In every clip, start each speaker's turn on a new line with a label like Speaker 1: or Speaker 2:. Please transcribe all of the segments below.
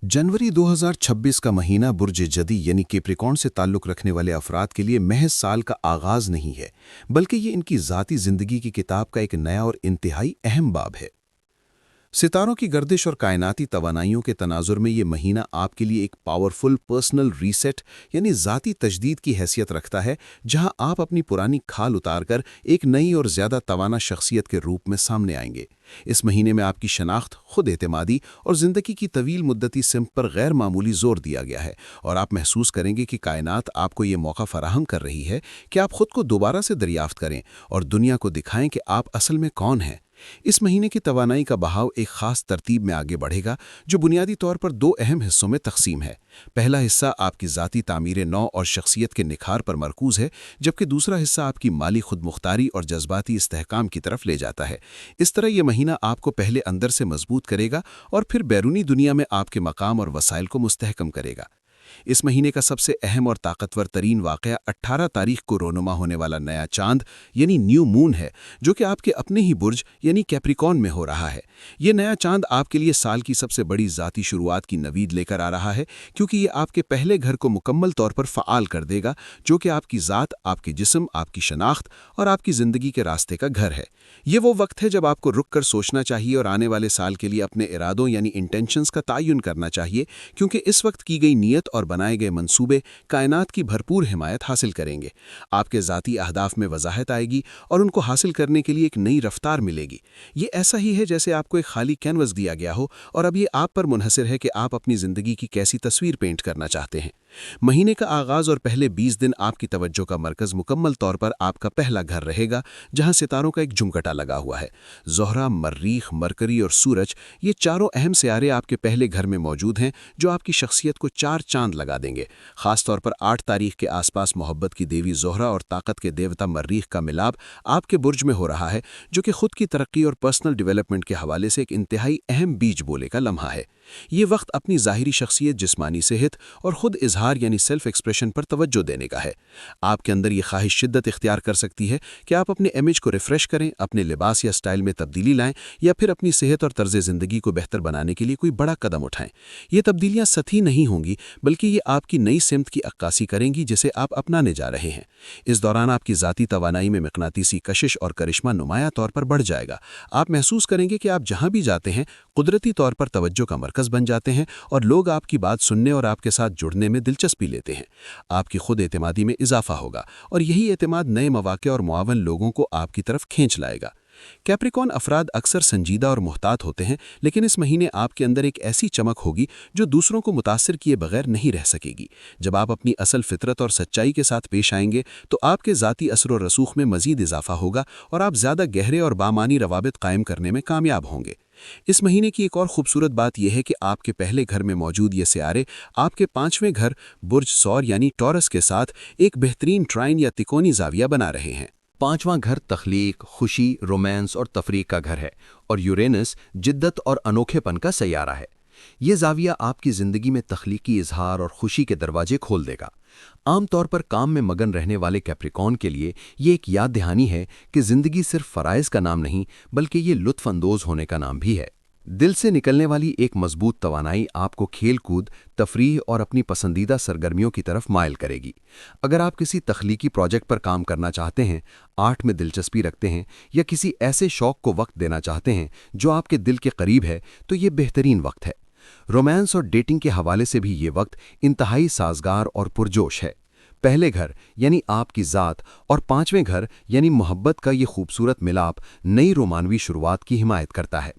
Speaker 1: जनवरी 2026 का महीना बुर्ज जदी यानी कैप्रिकॉर्न से ताल्लुक़ रखने वाले अफराद के लिए महज साल का आगाज़ नहीं है, बल्कि ये इनकी ज़ाती ज़िंदगी की किताब का एक नया और इंतहाई अहम बाब है। सितारों की गर्दिश और कायनाती तवानाइयों के तनाजुर में ये महीना आपके लिए एक पावरफुल पर्सनल रीसेट यानी ज़ाती तजदीद की हैसियत रखता है, जहां आप अपनी पुरानी खाल उतारकर एक नई और ज़्यादा तवाना शख्सियत के रूप में सामने आएंगे। इस महीने में आपकी शनाख्त, खुद एतमादी और ज़िंदगी की तवील मुद्दती सिमत पर गैर मामूली जोर दिया गया है, और आप महसूस करेंगे कि कायनात आपको ये मौका फराहम कर रही है कि आप खुद को दोबारा से दरियाफ्त करें और दुनिया को दिखाएं कि आप असल में कौन हैं। इस महीने की तवानाई का बहाव एक खास तरतीब में आगे बढ़ेगा, जो बुनियादी तौर पर दो अहम हिस्सों में तकसीम है। पहला हिस्सा आपकी ज़ाती तामीर नौ और शख्सियत के निखार पर मरकूज़ है, जबकि दूसरा हिस्सा आपकी माली खुदमुख्तारी और जज्बाती इस्तेहकाम की तरफ ले जाता है। इस तरह यह महीना आपको पहले अंदर से मजबूत करेगा और फिर बैरूनी दुनिया में आपके मकाम और वसाइल को मुस्तहकम करेगा। इस महीने का सबसे अहम और ताकतवर तरीन वाक़या 18 तारीख को रोनुमा होने वाला नया चांद यानी न्यू मून है, जो कि आपके अपने ही बुर्ज यानी कैप्रिकॉर्न में हो रहा है। ये नया चांद आपके लिए साल की सबसे बड़ी ज़ाती शुरुआत की नवीद लेकर आ रहा है, क्योंकि ये आपके पहले घर को मुकम्मल तौर पर फ़आल कर देगा, जो कि आपकी ज़ात, आपके जिस्म, आपकी शनाख्त और आपकी ज़िंदगी के रास्ते का घर है। ये वो वक्त है जब आपको रुक कर सोचना चाहिए और आने वाले साल के लिए अपने इरादों यानी इंटेंशंस का तयन करना चाहिए, क्योंकि इस वक्त की गई नीयत और बनाए गए मंसूबे कायनात की भरपूर हिमायत हासिल करेंगे। आपके ज़ाती अहदाफ में वजाहत आएगी और उनको हासिल करने के लिए एक नई रफ्तार मिलेगी। ये ऐसा ही है जैसे आपको एक खाली कैनवस दिया गया हो और अब ये आप पर मुनहसर है कि आप अपनी ज़िंदगी की कैसी तस्वीर पेंट करना चाहते हैं। महीने का आगाज़ और पहले 20 दिन आपकी तवज्जो का मरकज़ मुकम्मल तौर पर आपका पहला घर रहेगा, जहां सितारों का एक झुमकटा लगा हुआ है। ज़ोहरा, मर्रीख, मरकरी और सूरज, ये चारों अहम सियारे आपके पहले घर में मौजूद हैं, जो आपकी शख्सियत को चार चांद लगा देंगे। ख़ास तौर पर 8 तारीख के आसपास मोहब्बत की देवी ज़ोहरा और ताकत के देवता मर्रीख का मिलाप आपके बुर्ज में हो रहा है, जो कि खुद की तरक्की और पर्सनल डेवलपमेंट के हवाले से एक इंतहाई अहम बीज बोले का लम्हा है। ये वक्त अपनी ज़ाहिरी शख्सियत, जिस्मानी सेहत और ख़ुद इजहार यानी सेल्फ एक्सप्रेशन पर तवज्जो देने का है। आपके अंदर ये ख्वाहिश शिद्दत इख्तियार कर सकती है कि आप अपने इमेज को रिफ्रेश करें, अपने लिबास या स्टाइल में तब्दीली लाएं, या फिर अपनी सेहत और तर्ज ज़िंदगी को बेहतर बनाने के लिए कोई बड़ा कदम उठाएं। ये तब्दीलियाँ सतही नहीं होंगी, बल्कि ये आपकी नई सिमत की अक्कासी करेंगी जिसे आप अपनाने जा रहे हैं। इस दौरान आपकी ज़ाती तवानाई में मिक़नातीसी कशिश और करिश्मा नुमाया तौर पर बढ़ जाएगा। आप महसूस करेंगे कि आप जहाँ भी जाते हैं कुदरती तौर पर तवज्जो का मरकज़ बन जाते हैं और लोग आपकी बात सुनने और आपके साथ जुड़ने में दिलचस्पी लेते हैं। आपकी खुद एतमादी में इजाफा होगा और यही एतमाद नए मौक़े और मुआवन लोगों को आपकी तरफ खींच लाएगा। कैप्रिकॉर्न अफराद अक्सर संजीदा और मुहतात होते हैं, लेकिन इस महीने आपके अंदर एक ऐसी चमक होगी जो दूसरों को मुतासिर किए बगैर नहीं रह सकेगी। जब आप अपनी असल फितरत और सच्चाई के साथ पेश आएंगे तो आपके ज़ाती असर और रसूख में मज़ीद इजाफा होगा और आप ज़्यादा गहरे और बामानी रवाबित कायम करने में कामयाब होंगे। इस महीने की एक और खूबसूरत बात यह है कि आपके पहले घर में मौजूद ये सियारे आपके पांचवें घर बुर्ज सौर यानी टॉरस के साथ एक बेहतरीन ट्राइन या तिकोनी जाविया बना रहे हैं।
Speaker 2: पांचवां घर तख्लीक, खुशी, रोमांस और तफरीक का घर है और यूरेनस जिद्दत और अनोखेपन का सैयारा है। ये जाविया आपकी ज़िंदगी में तख्लीकी इजहार और खुशी के दरवाजे खोल देगा। आमतौर पर काम में मगन रहने वाले कैप्रिकॉर्न के लिए ये एक याद दहानी है कि ज़िंदगी सिर्फ फ़राइज़ का नाम नहीं, बल्कि ये लुत्फ़ अंदोज़ होने का नाम भी है। दिल से निकलने वाली एक मजबूत तवानाई आपको खेल कूद, तफरीह और अपनी पसंदीदा सरगर्मियों की तरफ माइल करेगी। अगर आप किसी तख्लीकी प्रोजेक्ट पर काम करना चाहते हैं, आर्ट में दिलचस्पी रखते हैं या किसी ऐसे शौक़ को वक्त देना चाहते हैं जो आपके दिल के करीब है, तो ये बेहतरीन वक्त है। रोमांस और डेटिंग के हवाले से भी ये वक्त इंतहाई साजगार और पुरजोश है। पहले घर यानी आपकी ज़ात और पांचवें घर यानी मोहब्बत का ये खूबसूरत मिलाप नई रोमानवी शुरुआत की हिमायत करता है।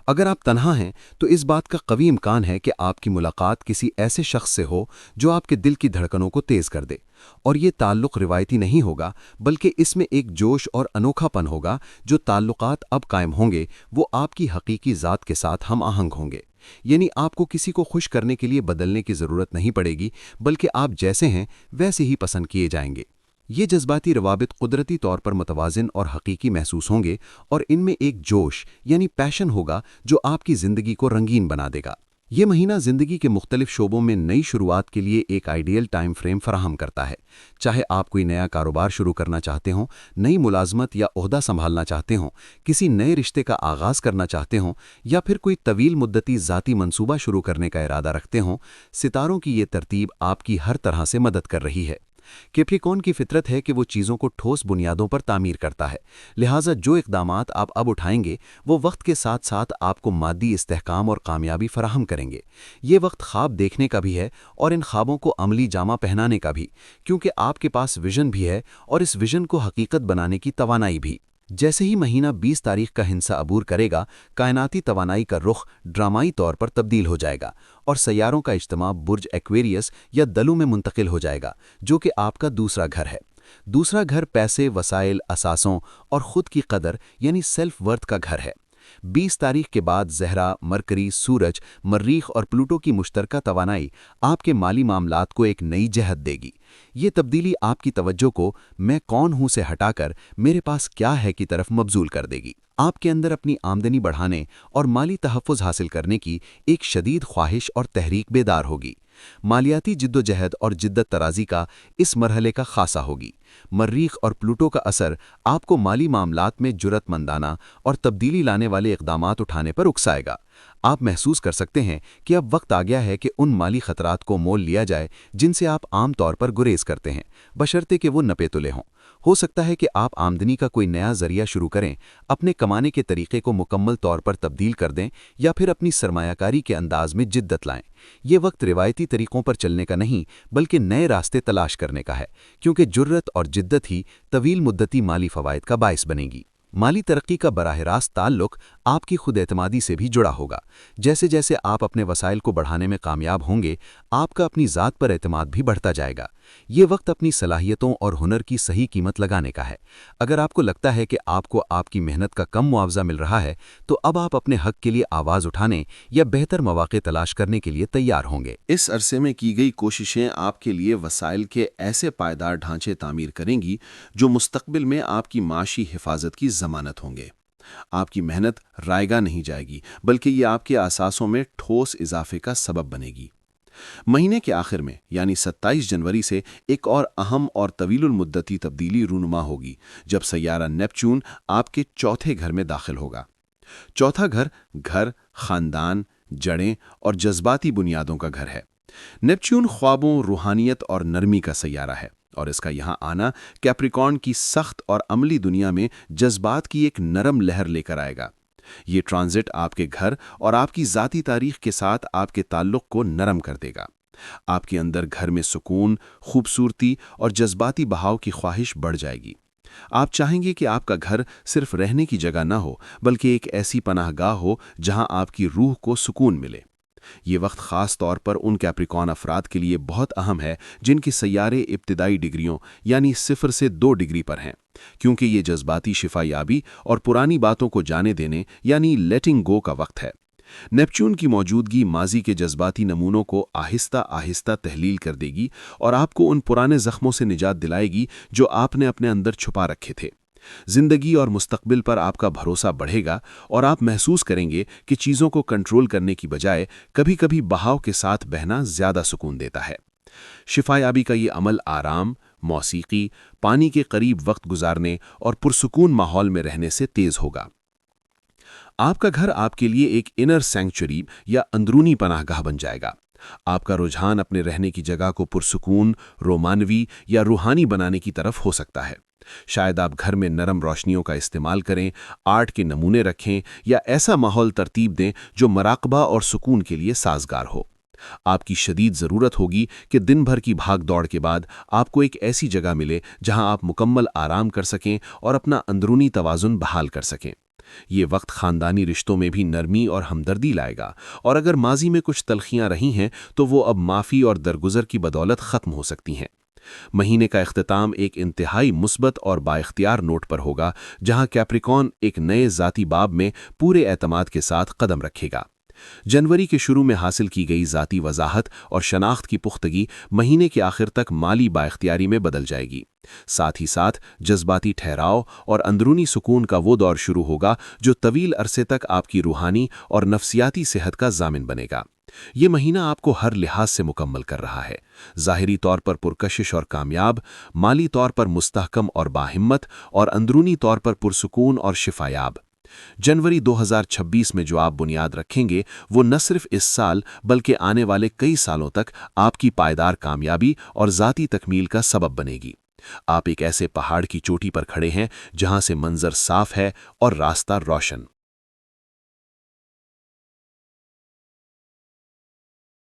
Speaker 2: अगर आप तन्हा हैं तो इस बात का कवी इम्कान है कि आपकी मुलाकात किसी ऐसे शख्स से हो जो आपके दिल की धड़कनों को तेज़ कर दे, और ये ताल्लुक़ रिवायती नहीं होगा, बल्कि इसमें एक जोश और अनोखापन होगा। जो ताल्लुक़ात अब कायम होंगे वो आपकी हकीकी ज़ात के साथ हम आहंग होंगे, यानी आपको किसी को खुश करने के लिए बदलने की ज़रूरत नहीं पड़ेगी, बल्कि आप जैसे हैं वैसे ही पसंद किए जाएंगे। ये जज्बाती रवाबित कुदरती तौर पर मुतवाज़िन और हकीकी महसूस होंगे और इनमें एक जोश यानी पैशन होगा जो आपकी ज़िंदगी को रंगीन बना देगा। یہ مہینہ زندگی کے مختلف شعبوں میں نئی شروعات کے لیے ایک آئیڈیل ٹائم فریم فراہم کرتا ہے۔ چاہے آپ کوئی نیا کاروبار شروع کرنا چاہتے ہوں، نئی ملازمت یا عہدہ سنبھالنا چاہتے ہوں، کسی نئے رشتے کا آغاز کرنا چاہتے ہوں یا پھر کوئی طویل مدتی ذاتی منصوبہ شروع کرنے کا ارادہ رکھتے ہوں، ستاروں کی یہ ترتیب آپ کی ہر طرح سے مدد کر رہی ہے۔ کیپریکون کی فطرت ہے کہ وہ چیزوں کو ٹھوس بنیادوں پر تعمیر کرتا ہے، لہٰذا جو اقدامات آپ اب اٹھائیں گے وہ وقت کے ساتھ ساتھ آپ کو مادی استحکام اور کامیابی فراہم کریں گے۔ یہ وقت خواب دیکھنے کا بھی ہے اور ان خوابوں کو عملی جامہ پہنانے کا بھی، کیونکہ آپ کے پاس ویژن بھی ہے اور اس ویژن کو حقیقت بنانے کی توانائی بھی۔ جیسے ہی مہینہ 20 تاریخ کا ہندسہ عبور کرے گا، کائناتی توانائی کا رخ ڈرامائی طور پر تبدیل ہو جائے گا اور سیاروں کا اجتماع برج ایکویریس یا دلو میں منتقل ہو جائے گا، جو کہ آپ کا دوسرا گھر ہے۔ دوسرا گھر پیسے، وسائل، اثاثوں اور خود کی قدر یعنی سیلف ورتھ کا گھر ہے۔ 20 تاریخ کے بعد زہرہ، مرکری، سورج، مریخ اور پلوٹو کی مشترکہ توانائی آپ کے مالی معاملات کو ایک نئی جہت دے گی۔ یہ تبدیلی آپ کی توجہ کو میں کون ہوں سے ہٹا کر میرے پاس کیا ہے کی طرف مبذول کر دے گی۔ آپ کے اندر اپنی آمدنی بڑھانے اور مالی تحفظ حاصل کرنے کی ایک شدید خواہش اور تحریک بیدار ہوگی۔ مالیاتی جدوجہد اور جدت ترازی کا اس مرحلے کا خاصہ ہوگی۔ مریخ اور پلوٹو کا اثر آپ کو مالی معاملات میں جرأت مندانہ اور تبدیلی لانے والے اقدامات اٹھانے پر اکسائے گا۔ آپ محسوس کر سکتے ہیں کہ اب وقت آ گیا ہے کہ ان مالی خطرات کو مول لیا جائے جن سے آپ عام طور پر گریز کرتے ہیں، بشرطے کہ وہ نپے تلے ہوں۔ ہو سکتا ہے کہ آپ آمدنی کا کوئی نیا ذریعہ شروع کریں، اپنے کمانے کے طریقے کو مکمل طور پر تبدیل کر دیں یا پھر اپنی سرمایہ کاری کے انداز میں جدت لائیں۔ یہ وقت روایتی طریقوں پر چلنے کا نہیں بلکہ نئے راستے تلاش کرنے کا ہے، کیونکہ جرأت اور جدت ہی طویل مدتی مالی فوائد کا باعث بنے گی۔ مالی ترقی کا براہ راست تعلق آپ کی خود اعتمادی سے بھی جڑا ہوگا۔ جیسے جیسے آپ اپنے وسائل کو بڑھانے میں کامیاب ہوں گے، آپ کا اپنی ذات پر اعتماد بھی بڑھتا جائے گا۔ یہ وقت اپنی صلاحیتوں اور ہنر کی صحیح قیمت لگانے کا ہے۔ اگر آپ کو لگتا ہے کہ آپ کو آپ کی محنت کا کم معاوضہ مل رہا ہے، تو اب آپ اپنے حق کے لیے آواز اٹھانے یا بہتر مواقع تلاش کرنے کے لیے تیار ہوں گے۔
Speaker 1: اس عرصے میں کی گئی کوششیں آپ کے لیے وسائل کے ایسے پائیدار ڈھانچے تعمیر کریں گی جو مستقبل میں آپ کی معاشی حفاظت کی ضمانت ہوں گے۔ آپ کی محنت رائیگاں نہیں جائے گی، بلکہ یہ آپ کے اثاثوں میں ٹھوس اضافے کا سبب بنے گی۔ مہینے کے آخر میں یعنی 27 جنوری سے ایک اور اہم اور طویل المدتی تبدیلی رونما ہوگی، جب سیارہ نیپچون آپ کے چوتھے گھر میں داخل ہوگا۔ چوتھا گھر، خاندان، جڑیں اور جذباتی بنیادوں کا گھر ہے۔ نیپچون خوابوں، روحانیت اور نرمی کا سیارہ ہے، اور اس کا یہاں آنا کیپریکارن کی سخت اور عملی دنیا میں جذبات کی ایک نرم لہر لے کر آئے گا۔ یہ ٹرانزٹ آپ کے گھر اور آپ کی ذاتی تاریخ کے ساتھ آپ کے تعلق کو نرم کر دے گا۔ آپ کے اندر گھر میں سکون، خوبصورتی اور جذباتی بہاؤ کی خواہش بڑھ جائے گی۔ آپ چاہیں گے کہ آپ کا گھر صرف رہنے کی جگہ نہ ہو، بلکہ ایک ایسی پناہ گاہ ہو جہاں آپ کی روح کو سکون ملے۔ یہ وقت خاص طور پر ان کیپریکارن افراد کے لیے بہت اہم ہے جن کے سیارے ابتدائی ڈگریوں یعنی 0 سے 2 ڈگری پر ہیں، کیونکہ یہ جذباتی شفا یابی اور پرانی باتوں کو جانے دینے یعنی لیٹنگ گو کا وقت ہے۔ نیپچون کی موجودگی ماضی کے جذباتی نمونوں کو آہستہ آہستہ تحلیل کر دے گی اور آپ کو ان پرانے زخموں سے نجات دلائے گی جو آپ نے اپنے اندر چھپا رکھے تھے۔ زندگی اور مستقبل پر آپ کا بھروسہ بڑھے گا اور آپ محسوس کریں گے کہ چیزوں کو کنٹرول کرنے کی بجائے کبھی کبھی بہاؤ کے ساتھ بہنا زیادہ سکون دیتا ہے۔ شفا یابی کا یہ عمل آرام، موسیقی، پانی کے قریب وقت گزارنے اور پرسکون ماحول میں رہنے سے تیز ہوگا۔ آپ کا گھر آپ کے لیے ایک انر سینکچوری یا اندرونی پناہ گاہ بن جائے گا۔ آپ کا رجحان اپنے رہنے کی جگہ کو پرسکون، رومانوی یا روحانی بنانے کی طرف ہو سکتا ہے۔ شاید آپ گھر میں نرم روشنیوں کا استعمال کریں، آرٹ کے نمونے رکھیں یا ایسا ماحول ترتیب دیں جو مراقبہ اور سکون کے لیے سازگار ہو۔ آپ کی شدید ضرورت ہوگی کہ دن بھر کی بھاگ دوڑ کے بعد آپ کو ایک ایسی جگہ ملے جہاں آپ مکمل آرام کر سکیں اور اپنا اندرونی توازن بحال کر سکیں۔ یہ وقت خاندانی رشتوں میں بھی نرمی اور ہمدردی لائے گا، اور اگر ماضی میں کچھ تلخیاں رہی ہیں تو وہ اب معافی اور درگزر کی بدولت ختم ہو سکتی ہیں۔ مہینے کا اختتام ایک انتہائی مثبت اور بااختیار نوٹ پر ہوگا، جہاں کیپریکارن ایک نئے ذاتی باب میں پورے اعتماد کے ساتھ قدم رکھے گا۔ جنوری کے شروع میں حاصل کی گئی ذاتی وضاحت اور شناخت کی پختگی مہینے کے آخر تک مالی بااختیاری میں بدل جائے گی۔ ساتھ ہی ساتھ جذباتی ٹھہراؤ اور اندرونی سکون کا وہ دور شروع ہوگا جو طویل عرصے تک آپ کی روحانی اور نفسیاتی صحت کا ضامن بنے گا۔ یہ مہینہ آپ کو ہر لحاظ سے مکمل کر رہا ہے، ظاہری طور پر پرکشش اور کامیاب، مالی طور پر مستحکم اور باہمت، اور اندرونی طور پر پرسکون اور شفایاب۔ جنوری 2026 میں جو آپ بنیاد رکھیں گے وہ نہ صرف اس سال بلکہ آنے والے کئی سالوں تک آپ کی پائیدار کامیابی اور ذاتی تکمیل کا سبب بنے گی۔ آپ ایک ایسے پہاڑ کی چوٹی پر کھڑے ہیں جہاں سے منظر صاف ہے اور راستہ روشن۔